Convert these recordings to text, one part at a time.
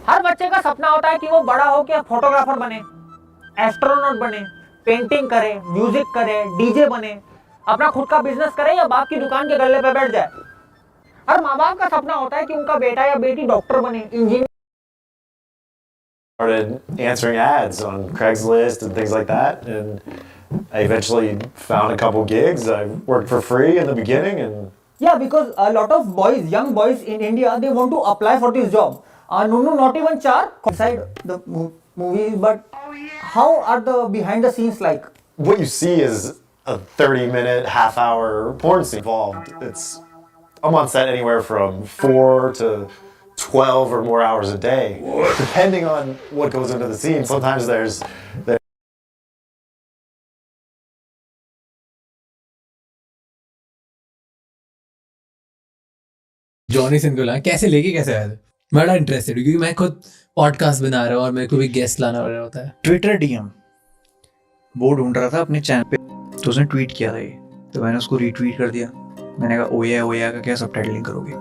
हर बच्चे का सपना होता है कि वो बड़ा हो के फोटोग्राफर बने, एस्ट्रोनॉट बने, पेंटिंग करे, म्यूजिक करे, डीजे बने, अपना खुद का बिजनेस करे या बाप की दुकान के गल्ले पे बैठ जाए। हर माँ बाप का सपना होता है कि उनका बेटा या बेटी डॉक्टर बने, engineer. Started answering ads on Craigslist and things like that, and I eventually found a couple gigs. I worked for free in the beginning, and Yeah, because a lot of boys, young boys in India, they want to apply for this job. No, not even char inside the movies, but how are the behind the scenes like? what you see is a 30-minute, half-hour porn scene involved. I'm on set anywhere from 4 to 12 or more hours a day, depending on what goes into the scene. Sometimes there's Johnny Singh को लाया कैसे लेके कैसे आया था? बड़ा interested क्योंकि मैं खुद पॉडकास्ट बना रहा हूँ और मेरे को भी गेस्ट लाना पड़ रहा होता है। ट्विटर डीएम वो ढूंढ रहा था अपने चैनल पे, तो उसने ट्वीट किया था ये, तो मैंने उसको रीट्वीट कर दिया। मैंने कहा ओया ओया का क्या सबटाइटलिंग करोगे?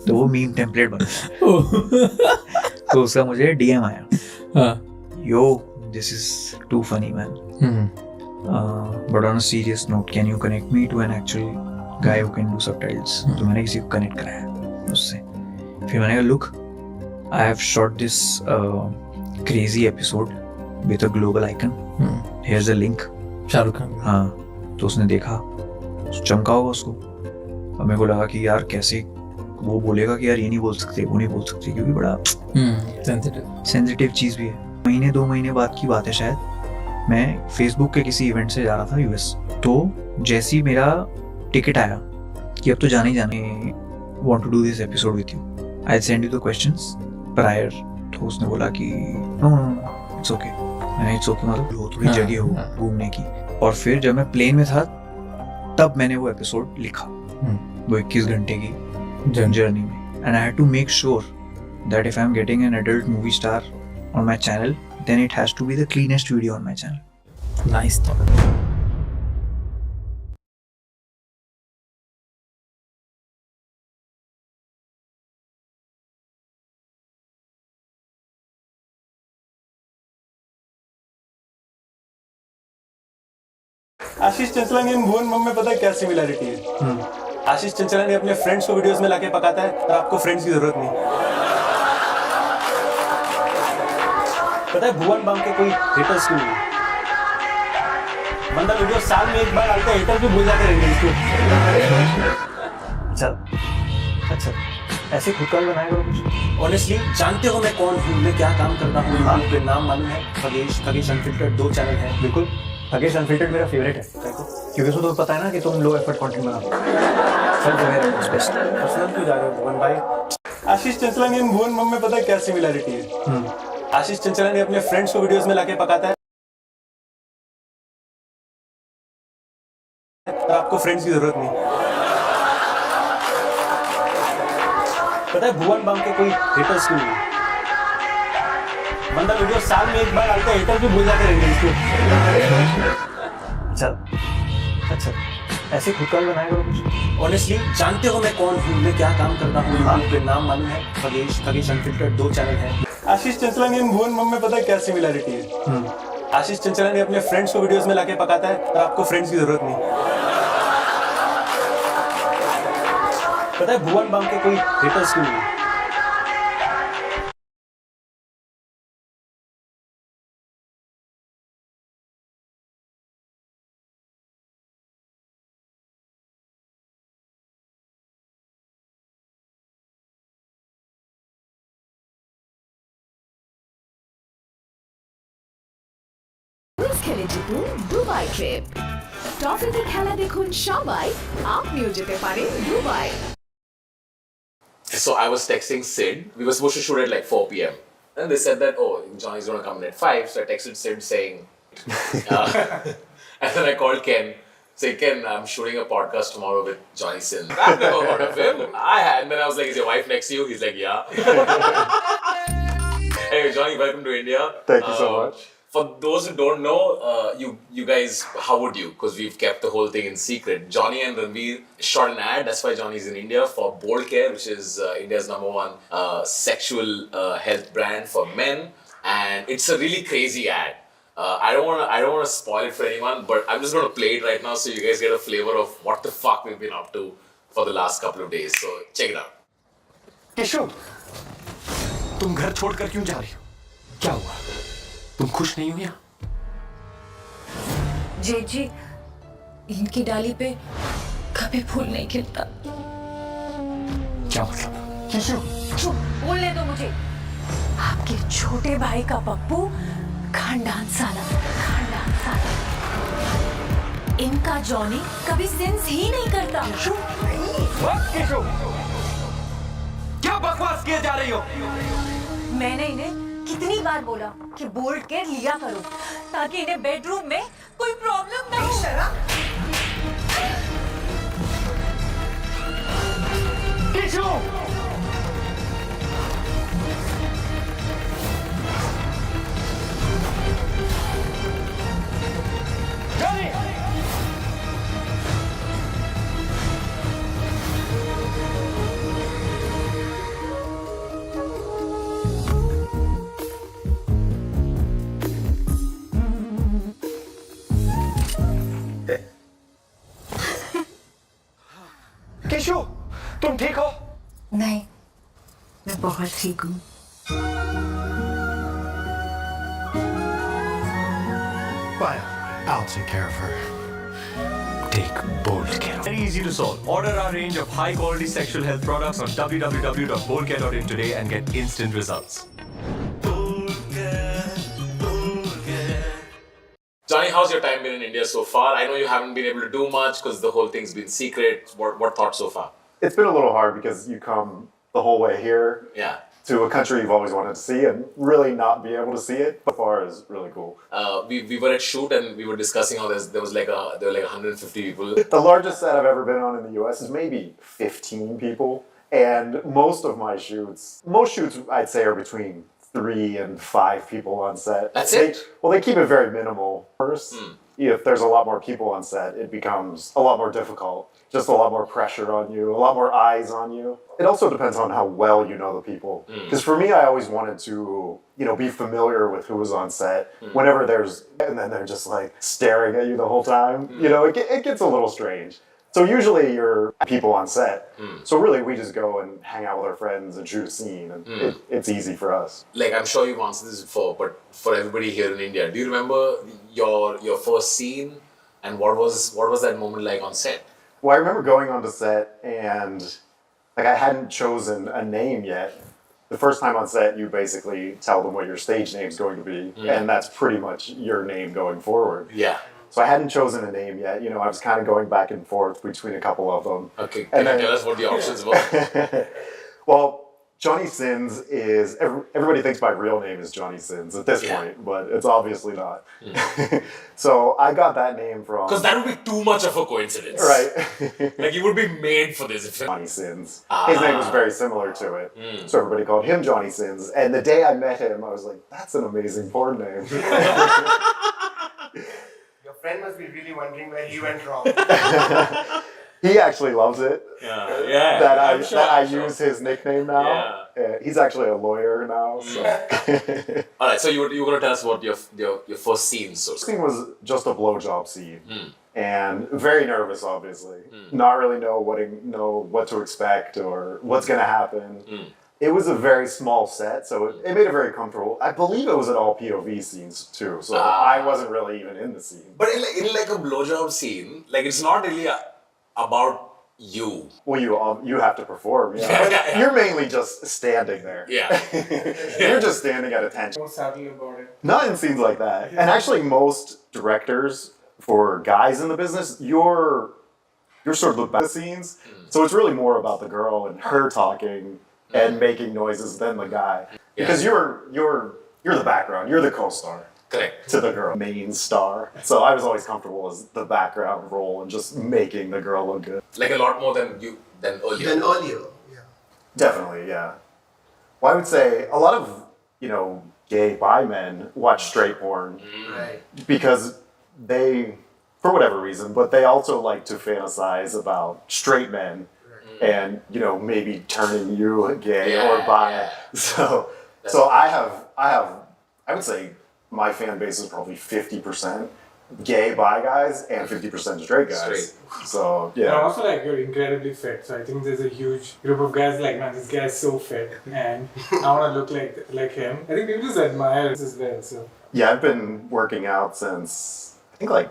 तो वो मीम टेम्पलेट बन गया। तो उसका मुझे डीएम आया, yo this is too funny man, but on a serious note can you connect me to an actual guy who can do subtitles. तो मैंने किसी को कनेक्ट कराया उससे। फिर मैंने कहा look, I have shot this crazy episode with a global icon, here is a link. Shahrukh Khan. हाँ, तो उसने देखा, चमका होगा उसको, और मेरे को लगा कि यार कैसे वो बोलेगा कि यार ये नहीं बोल सकते, वो नहीं बोल सकते, क्योंकि बड़ा सेंसिटिव चीज़ भी है। महीने 2 महीने बाद की बात है शायद, मैं फेसबुक के किसी इवेंट से जा रहा था यूएस। तो जैसे ही मेरा टिकट आया कि अब तो जाने ही जाने, want to do this episode with you, I send you the questions prior. तो उसने बोला कि नो नो इट्स ओके। मैंने इट्स ओके मतलब थोड़ी जगह हो घूमने की। और फिर जब मैं प्लेन में था तब मैंने वो एपिसोड लिखा, वो 21 घंटे की जर्नी में। And I had to make sure that if I am getting an adult movie star on my channel, then it has to be the cleanest video on my channel. Nice thought. Ashish Chanchlani and Bhuvan Bam में पता है क्या similarity है? आशीष चंचलानी अपने friends को videos में लाके पकाता है और आपको फ्रेंड्स की जरूरत नहीं। पता है भुवन बम के कोई हेटर्स क्यों नहीं? बंदा वीडियो साल में एक बार डालता है, हेटर भी भूल जाते रहेंगे इसको। चल अच्छा, ऐसे खुद का भी बनाया करो कुछ। ऑनेस्टली जानते हो मैं कौन हूँ, मैं क्या काम करता हूँ? हाँ, फिर नाम मालूम है, खगेश अनफिल्टर्ड 2 चैनल है। बिल्कुल, खगेश अनफिल्टर्ड मेरा फेवरेट है, क्योंकि उसको तो पता है ना कि तुम लो एफर्ट कंटेंट बनाते हो। चल तो मेरा बेस्ट। पर्सनल क्यों जा रहे हो भुवन भाई? आशीष चंचलानी एंड भुवन मम में पता है क्या सिमिलरिटी है? आशीष चंचलानी अपने फ्रेंड्स को वीडियोस में लाके पकाता है और आपको फ्रेंड्स की जरूरत नहीं। पता है भुवन बम के कोई हेटर्स क्यों नहीं? बंदा वीडियो साल में एक बार डालता है, हेटर भी भूल जाते रहेंगे इसको। चल अच्छा, ऐसे खुद का भी बनाया करो कुछ। ऑनेस्टली जानते हो मैं कौन हूँ, मैं क्या काम करता हूँ? हाँ, फिर नाम मालूम है, खगेश अनफिल्टर्ड 2 चैनल है। आशीष चंचलानी एंड भुवन मम में पता है क्या सिमिलरिटी है? आशीष चंचलानी अपने फ्रेंड्स को वीडियोस में लाके पकाता है और आपको फ्रेंड्स की जरूरत नहीं। पता है भुवन बम के कोई हेटर्स क्यों नहीं? খেলে জিতুন দুবাই ট্রিপ। টফিতে খেলা দেখুন সবাই, আপনিও যেতে পারেন Dubai. So I was texting Sid. We were supposed to shoot at like 4 p.m. And they said that, oh, Johnny's gonna come in at 5. So I texted Sid saying, and then I called Ken. Say, Ken, I'm shooting a podcast tomorrow with Johnny Sins. I've never heard of him. I had. And then I was like, is your wife next to you? He's like, yeah. Anyway, Johnny, welcome to India. Thank you so much. For those who don't know, you guys, how would you? Because we've kept the whole thing in secret. Johnny and Ranveer shot an ad. That's why Johnny's in India for Bold Care, which is India's #1 sexual health brand for men, and it's a really crazy ad. I don't wanna spoil it for anyone, but I'm just gonna play it right now so you guys get a flavor of what the fuck we've been up to for the last couple of days. So check it out. Keshav, तुम घर छोड़कर क्यों जा रही हो? क्या हुआ? तुम खुश नहीं हो यहाँ? जेठ जी, इनकी डाली पे कभी फूल नहीं खिलता। क्या मतलब? केशव, चुप, बोलने दो मुझे। आपके छोटे भाई का पप्पू खानदान साला। इनका जॉनी कभी सेंस ही नहीं करता। केशव, क्या बकवास किए जा रही हो? मैंने इन्हें कितनी बार बोला कि बोल्ड केयर लिया करो ताकि इन्हें बेडरूम में कोई प्रॉब्लम ना हो। केशव! Johnny! केशव, तुम ठीक हो? नहीं, मैं बहुत ठीक हूँ। But I'll take care of her. Take Bold Care. Very easy to solve. Order our range of high quality sexual health products on www.boldcare.in today and get instant results. Johnny, how's your time been in India so far? I know you haven't been able to do much because the whole thing's been secret. What thoughts so far? It's been a little hard because you come the whole way here Yeah. to a country you've always wanted to see and really not be able to see it. So far is really cool. We were at shoot and we were discussing how there were like 150 people. The largest set I've ever been on in the US is maybe 15 people. And most shoots I'd say are between 3 and 5 people on set. That's it? Well, they keep it very minimal first. If there's a lot more people on set, it becomes a lot more difficult. Just a lot more pressure on you, a lot more eyes on you. It also depends on how well you know the people. Because for me, I always wanted to, be familiar with who was on set. Whenever and then they're just like staring at you the whole time. It gets a little strange. So usually you're people on set. So really we just go and hang out with our friends and shoot a scene, and it's easy for us. Like, I'm sure you've answered this before, but for everybody here in India, do you remember your first scene and what was that moment like on set? Well, I remember going onto set and I hadn't chosen a name yet. The first time on set, you basically tell them what your stage name's going to be, and that's pretty much your name going forward. Yeah. So I hadn't chosen a name yet. I was kind of going back and forth between a couple of them. Okay, can you tell us what the options were? Well, Johnny Sins is, everybody thinks my real name is Johnny Sins at this point, but it's obviously not. So I got that name from... Because that would be too much of a coincidence. Right. Like, you would be made for this. Johnny Sins. His name was very similar to it. So everybody called him Johnny Sins. And the day I met him, I was like, that's an amazing porn name. Your friend must be really wondering where he went wrong. He actually loves it. Yeah. That I'm sure, I use his nickname now. He's actually a lawyer now. So. All right, so you were going to tell us what your first scene. So First scene was just a blowjob scene. And very nervous, obviously. Not really know what to expect or what's going to happen. It was a very small set, so it made it very comfortable. I believe it was at all POV scenes too, so I wasn't really even in the scene. But in like a blowjob scene, like, it's not really about you. Well, you have to perform, yeah. You're mainly just standing there. Yeah. You're just standing at attention. So sadly about it. Not in scenes like that. And actually, most directors, for guys in the business, you're sort of the behind the scenes. So it's really more about the girl and her talking and making noises than the guy. Because you're the background, you're the co-star. Correct. To the girl, main star. So I was always comfortable as the background role and just making the girl look good. Like, a lot more than earlier. Earlier, yeah. Definitely, yeah. Well, I would say a lot of, gay bi men watch straight porn Right. because they, for whatever reason, but they also like to fantasize about straight men and, you know, maybe turning you gay or bi. Yeah. So I would say my fan base is probably 50% gay bi guys and 50% straight guys. Straight. So And yeah. also, like, you're incredibly fit. So I think there's a huge group of guys like, man, this guy's so fit, and I want to look like him. I think people just admire us as well. So Yeah, I've been working out since I think like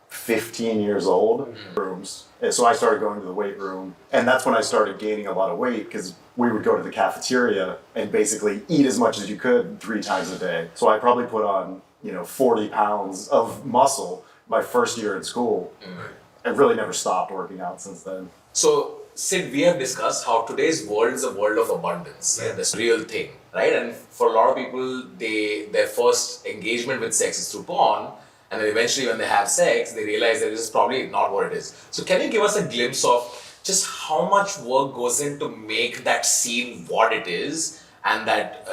15 years old. Rooms. And so I started going to the weight room, and that's when I started gaining a lot of weight because we would go to the cafeteria and basically eat as much as you could 3 times a day. So I probably put on, 40 pounds of muscle my first year in school. I really never stopped working out since then. So, Sid, we have discussed how today's world is a world of abundance. Yeah. This real thing, right? And for a lot of people, their first engagement with sex is through porn, and then eventually when they have sex, they realize that this is probably not what it is. So can you give us a glimpse of just how much work goes in to make that scene what it is, and that,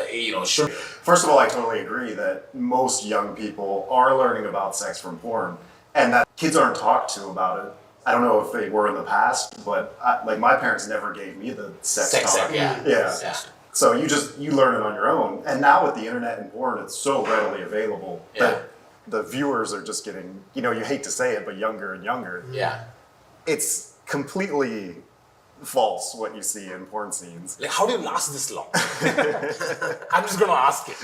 should... First of all, I totally agree that most young people are learning about sex from porn, and that kids aren't talked to about it. I don't know if they were in the past, but my parents never gave me the sex talk. Yeah. So you learn it on your own. And now with the internet and porn, it's so readily available that the viewers are just getting, you hate to say it, but younger and younger. Yeah. It's completely false what you see in porn scenes. Like, how do you last this long? I'm just going to ask it.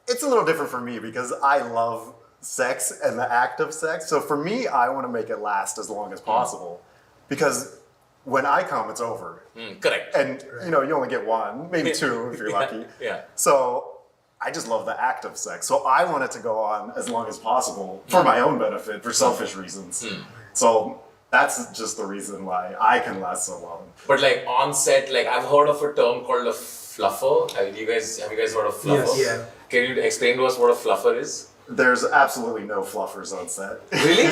It's a little different for me because I love sex and the act of sex. So for me, I want to make it last as long as possible because when I come, it's over. Correct. And you only get one, maybe two if you're lucky. Yeah. So I just love the act of sex. So I want it to go on as long as possible for my own benefit, for selfish reasons. So that's just the reason why I can last so long. But like on set, like I've heard of a term called a fluffer. Have you guys heard of fluffer? Yes. Yeah. Can you explain to us what a fluffer is? There's absolutely no fluffers on set. Really?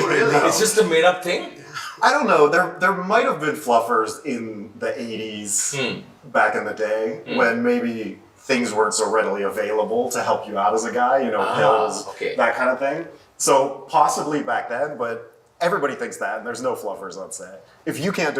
It's just a made up thing? I don't know. There might have been fluffers in the 80s, back in the day, when maybe things weren't so readily available to help you out as a guy, pills, that kind of thing. So possibly back then, but everybody thinks that, and there's no fluffers on set. If you can't do